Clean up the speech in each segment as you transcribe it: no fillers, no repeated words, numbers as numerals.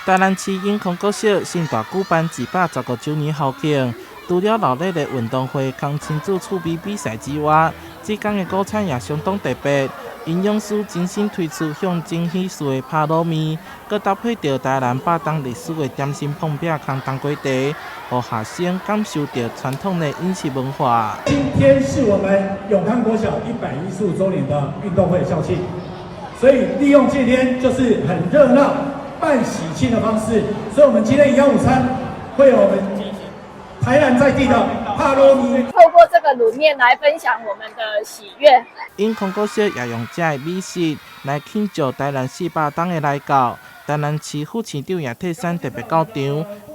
台南市永康国小盛大举办210个周年校庆，除了热烈的运动会、跟亲子趣味比赛之外，这天的午餐也相当特别。营养师精心推出象征喜事的拍糯米，佮搭配着台南8档历史的点心碰饼、空冬粿茶，让学生感受到传统的饮食文化。今天是我们永康国小115周年的运动会校庆，所以利用这天就是很热闹、办喜庆的方式，所以我们今天营养午餐会有我们台南在地的帕洛米，透过这个卤面来分享我们的喜悦。永康国小也用这美食来庆祝台南400档的来到。台南市副市长也替产特别到场，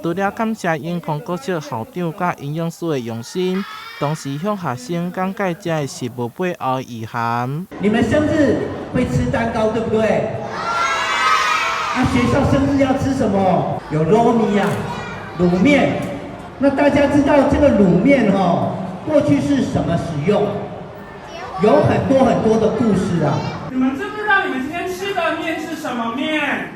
除了感谢永康国小校长甲营养师的用心，同时向学生讲解这的食物背后的意涵。你们生日会吃蛋糕，对不对？啊，学校生日要吃什么？有糯米啊，卤面。那大家知道这个卤面过去是什么使用？有很多很多的故事啊。你们知不知道你们今天吃的面是什么面？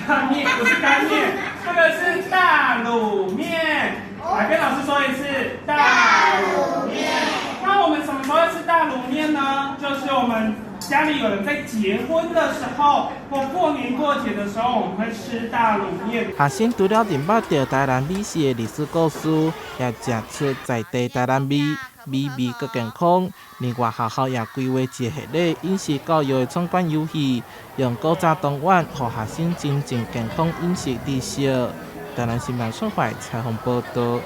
干面不是干面，这个是大卤面。来跟老师说一次，大卤面。那我们什么时候会吃大卤面呢？就是我们家里有人在结婚的时候，或过年过节的时候，我们会吃大卤面。学生除了认捌到台南美食的历史故事，也吃出在地台南味，美味佮健康。另外，学校也规划一系列饮食教育的闯关游戏，用古早东莞，让学生真正健康饮食知识。台南新闻创会采访报道。